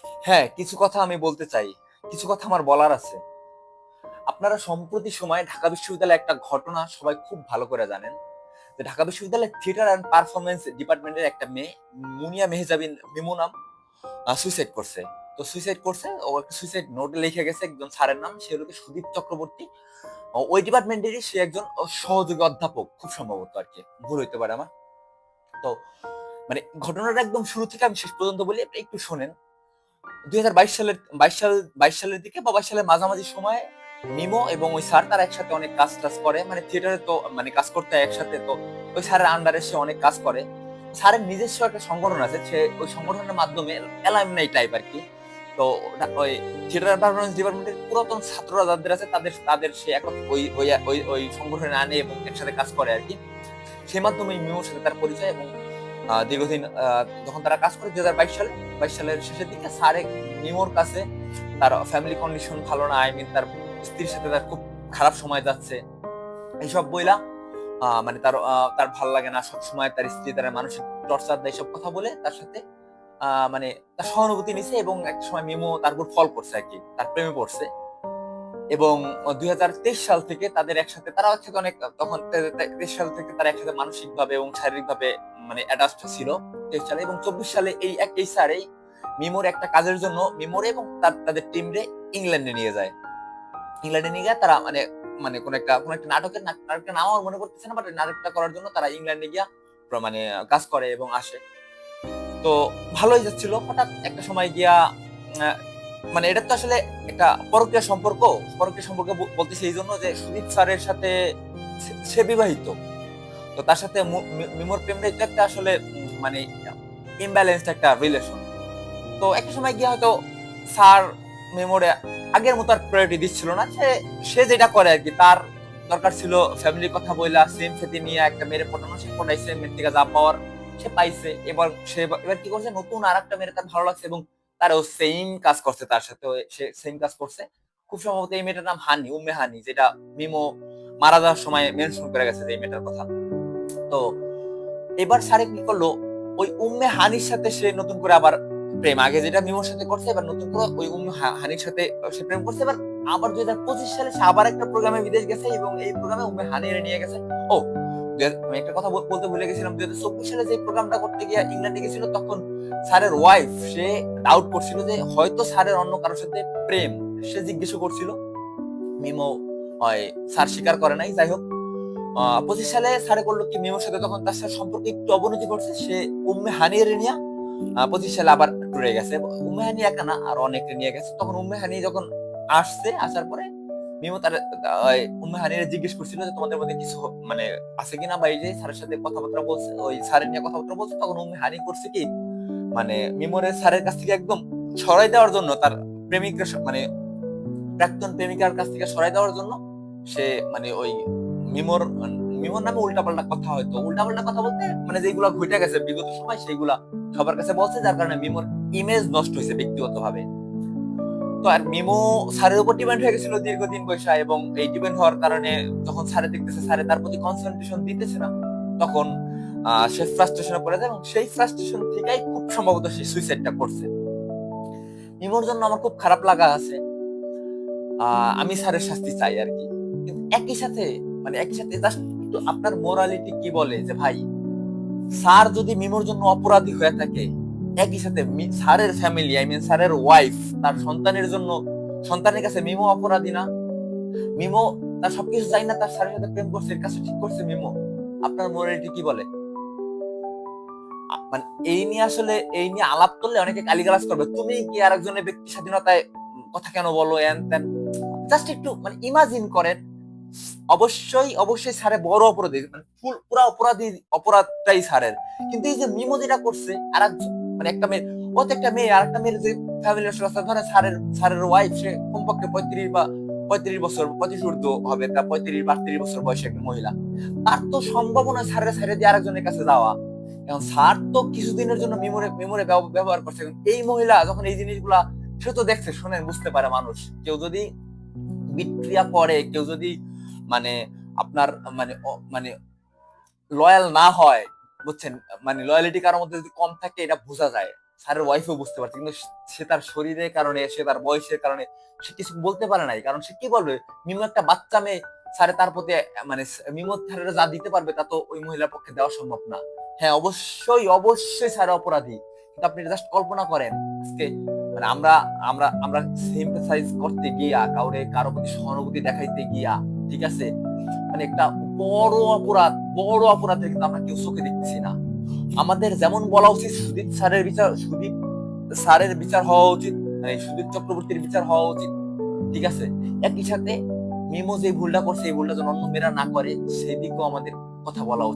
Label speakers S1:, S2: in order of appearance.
S1: হ্যাঁ, কিছু কথা আমি বলতে চাই। কিছু কথা আমার বলার আছে। আপনারা সম্প্রতি সময়ে ঢাকা বিশ্ববিদ্যালয়ে একটা ঘটনা সবাই খুব ভালো করে জানেন। যে ঢাকা বিশ্ববিদ্যালয়ের থিয়েটার অ্যান্ড পারফরম্যান্স ডিপার্টমেন্টের একটা মেয়ে মুনিয়া মেহজাবিন মিমু নাম সুইসাইড করছে। তো সুইসাইড করছে, ও একটা সুইসাইড নোটে লিখে গেছে একজন স্যারের নাম, সে হলো সুদীপ চক্রবর্তী। ওই ডিপার্টমেন্টেরই সে একজন সহযোগী অধ্যাপক, খুব সম্ভবত আরকি। ভুল হইতে পারে আমার। তো মানে ঘটনাটা একদম শুরু থেকে আমি শেষ পর্যন্ত বলি, আপনি একটু শোনেন। ২০২২ সালের দিকে বা ২২ সালের মাঝামাঝি সময়ে মিমো এবং ওই স্যার তারা একসাথে অনেক কাজ টাজ করে, মানে থিয়েটারে তো মানে কাজ করতে হয় একসাথে। তো ওই স্যারের আন্ডারে সে অনেক কাজ করে। স্যারের নিজস্ব একটা সংগঠন আছে, সে ওই সংগঠনের মাধ্যমে অ্যালামনাই টাইপ আর কি। তো ওই থিয়েটার পারফরমেন্স ডিপার্টমেন্টের পুরাতন ছাত্ররা যাদের আছে তাদের তাদের সে এক ওই ওই ওই ওই সংগঠনে আনে এবং একসাথে কাজ করে আর কি। সেই মাধ্যমে মিমোর সাথে তার পরিচয় এবং দীর্ঘদিন যখন তারা কাজ করে ২০২২ সালের শেষের দিকে স্যার মিমোর কাছে তার ফ্যামিলি কন্ডিশন ভালো না, আই মিন তার স্ত্রীর সাথে তার খুব খারাপ সময় যাচ্ছে এইসব বইলা, মানে তার তার ভাল লাগে না, সবসময় তার স্ত্রী তার মানসিক টর্চার দেয়, এইসব কথা বলে তার সাথে মানে তার সহানুভূতি নিছে এবং একটা সময় মিমো তার উপর ফল করছে আর কি, তার প্রেমে পড়ছে। এবং ২০২৩ সাল থেকে তাদের একসাথে তারা একসাথে অনেক তখন ২৩ সাল থেকে তারা একসাথে মানসিক ভাবে এবং শারীরিক ভাবে মানে অ্যাটাচড ছিল ২৩ সালে। এবং ২৪ সালে এই স্যারেই মিমোর একটা কাজের জন্য মিমোর এবং তাদের টিম রে ইংল্যান্ডে নিয়ে যায়। ইংল্যান্ডে নিয়ে গিয়ে তারা মানে মানে কোন একটা নাটকের নাম আমার মনে পড়তেছে না, বাট নাটকটা করার জন্য তারা ইংল্যান্ডে গিয়া মানে কাজ করে এবং আসে। তো ভালোই যাচ্ছিল, হঠাৎ একটা সময় গিয়া আহ, মানে এটা তো আসলে একটা পরকীয়া সম্পর্ক বলতেছি এই জন্য যে সুদীপ স্যারের সাথে সে বিবাহিত। তো তার সাথে মিমোর প্রেমটাই তো একটা আসলে মানে ইমব্যালেন্সড একটা রিলেশন। তো একটা সময় গিয়ে হয়তো স্যার মেমোরে আগের মতো আর প্রায়োরিটি দিচ্ছিল না, সে সে যেটা করে আর কি, তার দরকার ছিল ফ্যামিলির কথা বইলা সেম সাথে নিয়ে একটা মেয়ের পটানো, সে পটাইছে, মেয়ের থেকে যা পাওয়ার সে পাইছে। এবার কি করছে, নতুন আর একটা মেয়ের তার ভালো লাগছে এবং তারও সেম কাজ করছে, তার সাথে সে সেম কাজ করছে। খুব সম্ভবত এই মেয়েটার নাম হানি, উম্মে হানি, যেটা মিমো মারা যাওয়ার সময় মেনশন করে গেছে যে এই মেয়েটার কথা। তো এবার স্যারে কি করলো, ওই উম্মে হানির সাথে সে নতুন করে আবার প্রেম, আগে যেটা মিমোর সাথে করছে এবার নতুন করে ওই উম্মে হানির সাথে সে প্রেম করছে। এবার আবার ২০২৫ সালে সে আবার একটা প্রোগ্রামে বিদেশ গেছে এবং এই প্রোগ্রামে উম্মে হানিরে নিয়ে গেছে। ও আমি একটা কথা বলতে ভুলে গেছিলাম, ২০২৪ সালে যে প্রোগ্রামটা করতে গিয়ে ইংল্যান্ডে গেছিল তখন স্যারের ওয়াইফ সে ডাউট করছিল যে হয়তো স্যারের অন্য কারোর সাথে প্রেম, সে জিজ্ঞেস করছিল। মিমো স্যার স্বীকার করে নাই। যাই হোক, ২৫ সালে স্যারে করলো কি, মিমোর সাথে তখন তার সাথে সম্পর্কে একটু অবনতি ঘটছে, সে উম্মে হানির নিয়ে ২৫ সালে আবার ট্যুরে গেছে। উম্মে হানি একা না, আরো অনেকে নিয়ে গেছে। তখন উম্মে হানি যখন আসছে, আসার পরে মিমো তার উম্মে হানির জিজ্ঞেস করছিল যে তোমাদের মধ্যে কিছু মানে আছে কিনা, বা এই যে স্যারের সাথে কথাবার্তা বলছে, ওই স্যারের নিয়ে কথাবার্তা বলছে। তখন উম্মে হানি করছে কি, মানে মিমোরে স্যারের কাছ থেকে একদম সরাই দেওয়ার জন্য, তার প্রেমিকের মানে প্রাক্তন প্রেমিকার কাছ থেকে সরাই দেওয়ার জন্য সে মানে ওই মিমোর মিমোর নামে উল্টাপাল্টা কথা, হয়তো উল্টাপাল্টা কথা বলতে মানে যেগুলো ঘটে গেছে বিগত সময় সেগুলা সবার কাছে বলছে, যার কারণে মিমোর ইমেজ নষ্ট হয়েছে ব্যক্তিগত ভাবে। তো আর মিমো স্যারের উপর ডিপেন্ড হয়ে গেছিল দীর্ঘদিন বৈশা, এবং এই ডিপেন্ড হওয়ার কারণে যখন স্যারে দেখতেছে স্যারে তার প্রতি কনসেন্ট্রেশন দিতেছে না, তখন সে ফ্রাস্ট্রেশনে পড়ে যায় এবং সেই ফ্রাস্ট্রেশন থেকেই খুব সম্ভবত সে সুইসাইডটা করছে। মিমোর জন্য আমার খুব খারাপ লাগা আছে। আমি স্যারের শাস্তি চাই আর কি। কিন্তু একই সাথে জাস্ট একটু আপনার মোরালিটি কি বলে যে ভাই, স্যার যদি মিমোর জন্য অপরাধী হয়ে থাকে, একই সাথে স্যারের ফ্যামিলি, আই মিন স্যারের ওয়াইফ, তার সন্তানের জন্য, সন্তানের কাছে মিমো অপরাধী না? মিমো তার সবকিছু চাই না, তার স্যারের সাথে প্রেম করছে, এর কাছে ঠিক করছে মিমো। আপনার মোরালিটি কি বলে? মানে এই নিয়ে আলাপ করলে অনেকে গালিগালাজ করবে, তুমি কি আরেকজনের ব্যক্তি স্বাধীনতায় কথা কেন বলো, এন তেন। জাস্ট একটু মানে ইমাজিন করেন, অবশ্যই স্যারের বড় অপরাধী, মানে পুরা অপরাধটাই স্যারের। কিন্তু এই যে মিমো যেটা করছে আর মানে একটা মেয়ে, ও তো একটা মেয়ে, আর একটা মেয়ের যে ফ্যামিলি ধরে স্যারের ওয়াইফ, সে কমপক্ষে 35 বছর 35 ঊর্ধ্ব হবে, তা 35 32 বছর বয়সী একটা মহিলা, তার তো সম্ভাবনা স্যারের ছেড়ে দিয়ে আরেকজনের কাছে যাওয়া। এখন স্যার তো কিছুদিনের জন্য মেমোরে ব্যবহার করছে, এই মহিলা যখন এই জিনিসগুলা সে তো দেখছে, শুনে বুঝতে পারে মানুষ, কেউ যদি বিক্রিয়া করে, কেউ যদি মানে আপনার মানে মানে লয়াল না হয়, বুঝছেন, মানে লয়ালিটি কারোর মধ্যে যদি কম থাকে এটা বোঝা যায়। স্যারের ওয়াইফও বুঝতে পারছে, কিন্তু সে তার শরীরের কারণে, সে তার বয়সের কারণে সে কিছু বলতে পারে নাই। কারণ সে কি বলবে? মিমো একটা বাচ্চা মেয়ে, স্যারে তার প্রতি মানে মিমো স্যারেরা যা দিতে পারবে তা তো ওই মহিলার পক্ষে দেওয়া সম্ভব না। হ্যাঁ, অবশ্যই অবশ্যই স্যার অপরাধী। কিন্তু আপনি জাস্ট কল্পনা করেন, আজকে মানে আমরা আমরা আমরা সিম্পাথাইজ করতে গিয়া, কারো প্রতি সহানুভূতি দেখাইতে গিয়া, ঠিক আছে, মানে একটা বড় অপরাধের কিন্তু আমরা কেউ চোখে দেখতেছি না। আমাদের যেমন বলা উচিত সুদীপ স্যারের বিচার হওয়া উচিত, মানে সুদীপ চক্রবর্তীর বিচার হওয়া উচিত, ঠিক আছে, একই সাথে মিমো যে ভুলটা করছে এই ভুলটা যেন অন্য মেয়েরা না করে সেদিকেও আমাদের কথা বলা উচিত।